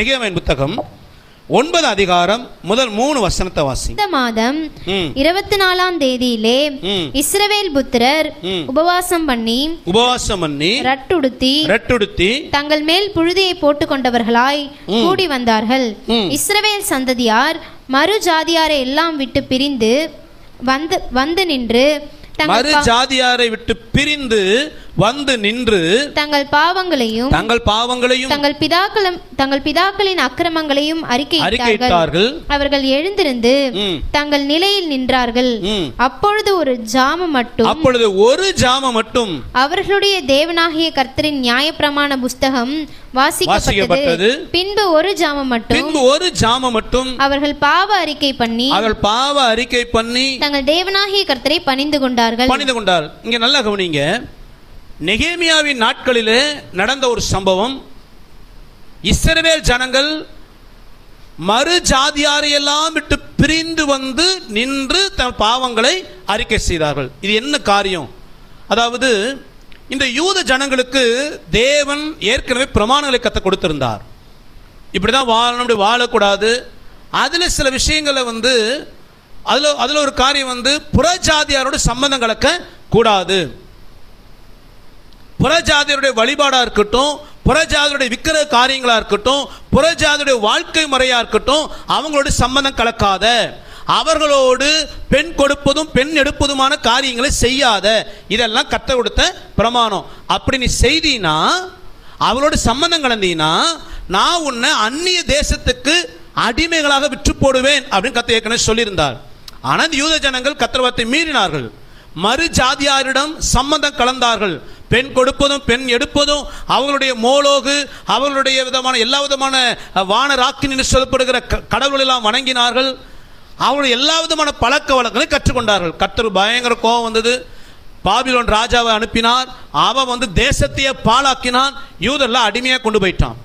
நெகேமியாவின் புத்தகம் 9 அதிகாரம் முதல் 3 வசனத்தை வாசி. இந்த மாதம் 24ஆம் தேதியிலே இஸ்ரவேல் புத்திரர் உபவாசம் பண்ணி ரட்டுடுத்தி தங்கள் மேல் புழுதியை போட்டுக் கொண்டவர்களாய் கூடி வந்தார்கள். இஸ்ரவேல் சந்ததியார் மறு ஜாதியாரை எல்லாம் விட்டு பிரிந்து வந்து நின்று தங்கள் பாவங்களையும் தங்கள் பிதாக்களின் அக்கிரமங்களையும் அறிக்கையிட்டார்கள். அவர்கள் எழுந்திருந்து தங்கள் நிலையில் நின்றார்கள். அப்பொழுது ஒரு ஜாம மட்டும் அவர்களுடைய தேவனாகிய கர்த்தரின் நியாயப்பிரமாண புஸ்தகம் வாசிக்கப்பட்டது. பின்பு ஒரு ஜாம மட்டும் அவர்கள் பாவ அறிக்கை பண்ணி தங்கள் தேவனாகிய கர்த்தரை பணிந்து கொண்டார்கள். இங்க நல்லா கவனிங்க. நெகேமியாவின் நாட்களிலே நடந்த ஒரு சம்பவம். இஸ்ரவேல் ஜனங்கள் மறு ஜாதியாரையெல்லாம் விட்டு பிரிந்து வந்து நின்று தன் பாவங்களை அறிக்கை செய்தார்கள். இது என்ன காரியம்? அதாவது இந்த யூத ஜனங்களுக்கு தேவன் ஏற்கனவே பிரமாணங்களை கற்றுக் கொடுத்திருந்தார். இப்படிதான் வாழணும், இப்படி வாழக்கூடாது. அதில் சில விஷயங்களை வந்து அதில் ஒரு காரியம் புறஜாதியாரோட சம்பந்தம் கலக்க கூடாது. புறஜாதியருடைய வழிபாடா இருக்கட்டும், புறஜாதியுடைய விக்கிரக காரியங்களா இருக்கட்டும், புறஜாதியுடைய வாழ்க்கை முறையா இருக்கட்டும், அவங்களோட சம்பந்தம் கலக்காத, அவர்களோடு பெண் கொடுப்பதும் பெண் எடுப்பதுமான காரியங்களை செய்யாத. இதெல்லாம் கற்றுக் கொடுத்த பிரமாணம். அப்படி நீ செய்தீனா, அவளோட சம்பந்தம் கலந்தீனா, நான் உன்னை அந்நிய தேசத்துக்கு அடிமைகளாக விற்று போடுவேன் அப்படின்னு கர்த்தர் ஏற்கனவே சொல்லியிருந்தார். ஆனால் யூத ஜனங்கள் கர்த்தர் வார்த்தை மீறினார்கள். மறு ஜாதியாரிடம் சம்பந்தம் கலந்தார்கள். பெண் கொடுப்பதும் பெண் எடுப்பதும், அவங்களுடைய மோலோகு, அவர்களுடைய விதமான எல்லா விதமான வானராக்கின் என்று சொல்லப்படுகிற கடவுள் எல்லாம் வணங்கினார்கள். அவங்களுடைய எல்லா விதமான பழக்க வழக்கங்களை கற்றுக்கொண்டார்கள். கர்த்தர் பயங்கர கோபம் வந்தது. பாபிலோன் ராஜாவை அனுப்பினார். அவன் தேசத்தையே பாழாக்கினான். யூதர்லாம் அடிமையாக கொண்டு போயிட்டான்.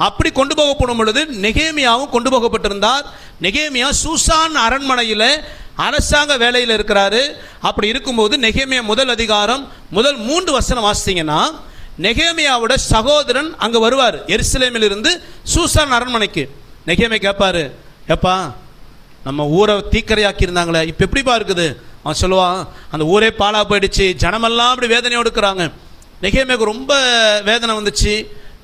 அப்படி கொண்டு போகப்படும் பொழுது நெகேமியாவும் கொண்டு போகப்பட்டிருந்தார். நெகேமியா சூசான் அரண்மனையில் அரசாங்க வேலையில் இருக்கிறாரு. அப்படி இருக்கும்போது நெகேமியா முதல் அதிகாரம் முதல் 3 வசனம் வாசித்தீங்கன்னா, நெகேமியாவோட சகோதரன் அங்கே வருவார். எருசலேமில் இருந்து சூசான் அரண்மனைக்கு. நெகேமியா கேட்பாரு, எப்பா நம்ம ஊரை தீக்கரையாக்கி இருந்தாங்களே, இப்போ எப்படிப்பா இருக்குது? அவன் சொல்லுவான், அந்த ஊரே பாழா போயிடுச்சு, ஜனமெல்லாம் அப்படி வேதனையோடு இருக்கிறாங்க. நெகேமியாவுக்கு ரொம்ப வேதனை வந்துச்சு.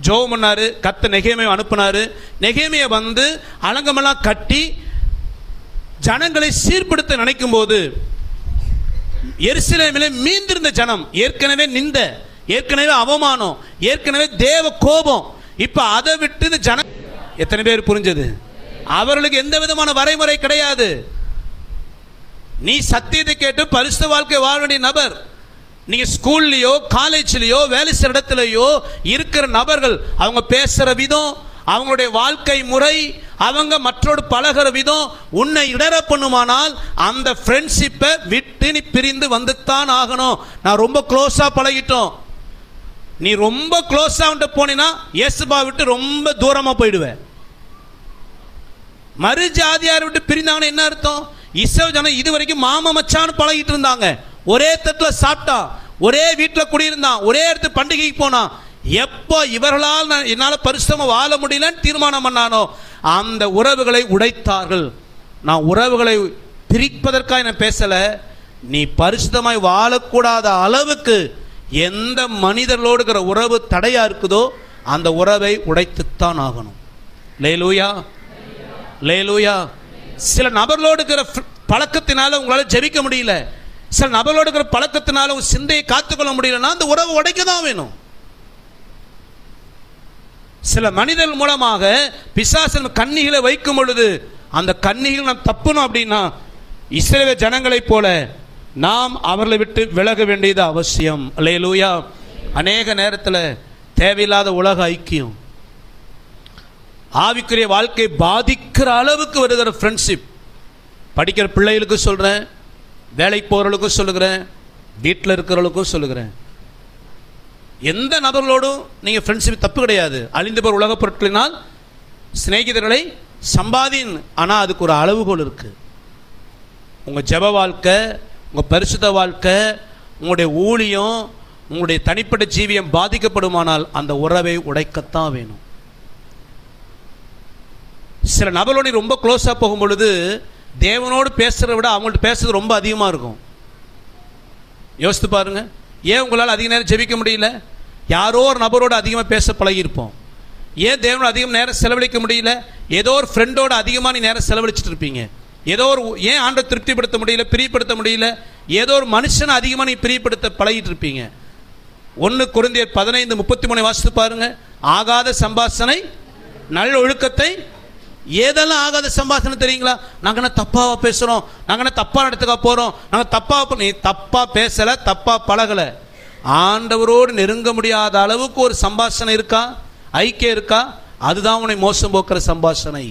ஜெபம் பண்ணாரு. கர்த்தர் நெகேமியாவை அனுப்பினாரு. நெகேமியா அலங்கமெல்லாம் கட்டி ஜனங்களை சீர்படுத்த நினைக்கும் போது, எருசலேமிலே மீந்திருந்த ஜனம் ஏற்கனவே நிந்த, ஏற்கனவே அவமானம், ஏற்கனவே தேவ கோபம். இப்ப அதை விட்டு இந்த ஜன எத்தனை பேர் புரிஞ்சது? அவர்களுக்கு எந்த விதமான வரைமுறை கிடையாது. நீ சத்தியத்தை கேட்டு பரிசுத்த வாழ்க்கை வாழ வேண்டிய நபர். நீங்க ஸ்கூல்லையோ காலேஜ்லயோ வேலை செய்யற இடத்துலயோ இருக்கிற நபர்கள், அவங்க பேசுற விதம், அவங்களுடைய வாழ்க்கை முறை, அவங்க மற்றோடு பழகிற விதம் உன்னை இடர பண்ணுமானால் அந்த ஃப்ரெண்ட்ஷிப்பை விட்டு நீ பிரிந்து வந்துத்தான் ஆகணும். நான் ரொம்ப க்ளோஸா பழகிட்டோம், நீ ரொம்ப க்ளோஸா போனீன்னா இயேசுபா விட்டு ரொம்ப தூரமா போயிடுவேன். மறு ஜாதியார் விட்டு பிரிந்தாங்கன்னு என்ன அர்த்தம்? இஸ்ரவேல் ஜனம் இது வரைக்கும் மாமா மச்சான்னு பழகிட்டு இருந்தாங்க. ஒரே தட்டில் சாப்பிட்டான், ஒரே வீட்டில் குடியிருந்தான், ஒரே இடத்து பண்டிகைக்கு போனான். எப்போ இவர்களால் என்னால் பரிசுத்தமா வாழ முடியலன்னு தீர்மானம் பண்ணானோ அந்த உறவுகளை உடைத்தார்கள். நான் உறவுகளை பிரிப்பதற்காக நான் பேசல. நீ பரிசுத்தமாய் வாழக்கூடாத அளவுக்கு எந்த மனிதர்களோடு இருக்கிற உறவு தடையா இருக்குதோ அந்த உறவை உடைத்துத்தான் ஆகணும். லேலூயா, லேலூயா. சில நபர்களோடு இருக்கிற பழக்கத்தினால உங்களால் ஜெபிக்க முடியல, சில நபர்களோடு இருக்கிற பழக்கத்தினால உங்க சிந்தையை காத்துக்கொள்ள முடியலன்னா அந்த உறவு உடைக்க தான் வேணும். சில மனிதர்கள் மூலமாக பிசாசு கன்னிகளை வைக்கும் பொழுது அந்த கன்னிகள் நாம் தப்பணும் அப்படின்னா இஸ்ரவேல் ஜனங்களைப் போல நாம் அவர்களை விட்டு விலக வேண்டியது அவசியம். அல்லேலூயா. அநேக நேரத்தில் தேவையில்லாத உலக ஐக்கியம், ஆவிக்குரிய வாழ்க்கை பாதிக்கிற அளவுக்கு வருகிற ஃப்ரெண்ட்ஷிப். படிக்கிற பிள்ளைகளுக்கு சொல்கிறேன், வேலைக்கு போகிறவர்களுக்கும் சொல்லுகிறேன், வீட்டில் இருக்கிறவர்களுக்கும் சொல்லுகிறேன். எந்த நபர்களோடும் நீங்கள் ஃப்ரெண்ட்ஷிப் தப்பு கிடையாது. அழிந்து போகிற உலகப் பொருட்களினால் சிநேகிதர்களை சம்பாதின். ஆனால் அதுக்கு ஒரு அளவுகோல் இருக்குது. உங்கள் ஜெப வாழ்க்கை, உங்கள் பரிசுத்த வாழ்க்கை, உங்களுடைய ஊழியம், உங்களுடைய தனிப்பட்ட ஜீவியம் பாதிக்கப்படுமானால் அந்த உறவை உடைக்கத்தான் வேணும். சில நபரோட ரொம்ப க்ளோஸாக போகும் பொழுது தேவனோடு பேசுகிறத விட அவங்கள்ட்ட பேசுறது ரொம்ப அதிகமாக இருக்கும். யோசித்து பாருங்க, ஏன் உங்களால் அதிக நேரம் ஜெபிக்க முடியல? யாரோ ஒரு நபரோடு அதிகமாக பேச பழகியிருப்போம். ஏன் தேவனோட அதிகம் நேரம் செலவழிக்க முடியல? ஏதோ ஒரு ஃப்ரெண்டோட அதிகமாக நீ நேரம் செலவழிச்சிட்டு இருப்பீங்க. ஏதோ ஒரு ஏன் ஆண்டை திருப்திப்படுத்த முடியல, பிரியப்படுத்த முடியல? ஏதோ ஒரு மனுஷனை அதிகமாக நீ பிரியப்படுத்த பழகிட்டு இருப்பீங்க. 1 கொரிந்தியர் 15:33 வாசித்து பாருங்க. ஆகாத சம்பாஷணை நல்ல ஒழுக்கத்தை. ஏதெல்லாம் ஆகாத சம்பாஷணை தெரியுங்களா? நாங்கள் என்ன தப்பாக பேசுகிறோம், நாங்கள் என்ன தப்பான இடத்துக்கா போகிறோம், நாங்கள் தப்பாக நீ தப்பாக பேசலை, தப்பாக பழகலை. ஆண்டவரோடு நெருங்க முடியாத அளவுக்கு ஒரு சம்பாஷணை இருக்கா, ஐக்கியம் இருக்கா? அதுதான் உன்னை மோசம் போக்குற சம்பாஷணை.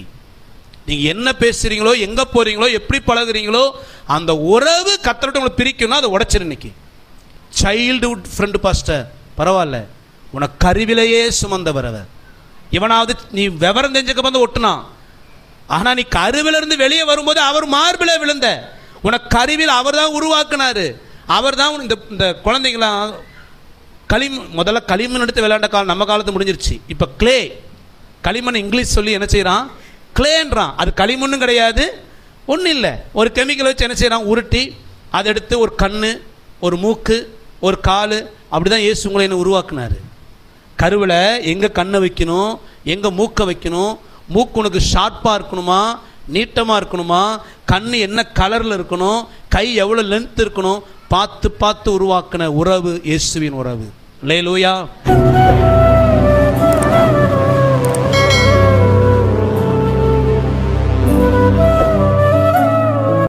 நீங்கள் என்ன பேசுகிறீங்களோ, எங்கே போகிறீங்களோ, எப்படி பழகுறீங்களோ, அந்த உறவு கர்த்தரோட உங்களை பிரிக்கணும். அதை உடைச்சிரு. இன்னைக்கு சைல்டுஹுட் ஃப்ரெண்டு பாஸ்டர் பரவாயில்ல, உனக்கு கருவிலேயே சுமந்தவர் அவர். இவனாவது நீ விவரம் தெரிஞ்சுக்க வந்து ஒட்டுனான். ஆனால் நீ கருவிலிருந்து வெளியே வரும்போது அவர் மார்பில் விழுந்த. உனக்கு கருவில் அவர் தான் உருவாக்குனாரு. அவர் தான் இந்த குழந்தைங்களா முதல்ல களிமண் எடுத்து விளையாண்ட காலம் நம்ம காலத்து முடிஞ்சிருச்சு. இப்போ கிளே, களிமண் இங்கிலீஷ் சொல்லி என்ன செய்கிறான்? கிளேன்றான். அது களிமண்ணும் கிடையாது, ஒன்றும் இல்லை. ஒரு கெமிக்கல் வச்சு என்ன செய்கிறான்? உருட்டி அதை எடுத்து ஒரு கண்ணு, ஒரு மூக்கு, ஒரு கால், அப்படி தான் இயேசு உங்களை என்ன உருவாக்குனாரு. கருவில் எங்கே கண்ணை வைக்கணும், எங்கே மூக்கை வைக்கணும், மூக்கு உனக்கு ஷார்ப்பாக இருக்கணுமா, நீட்டமாக இருக்கணுமா, கண் என்ன கலரில் இருக்கணும், கை எவ்வளோ லென்த் இருக்கணும், பார்த்து பார்த்து உருவாக்கின உறவு இயேசுவின் உறவு. அல்லேலூயா.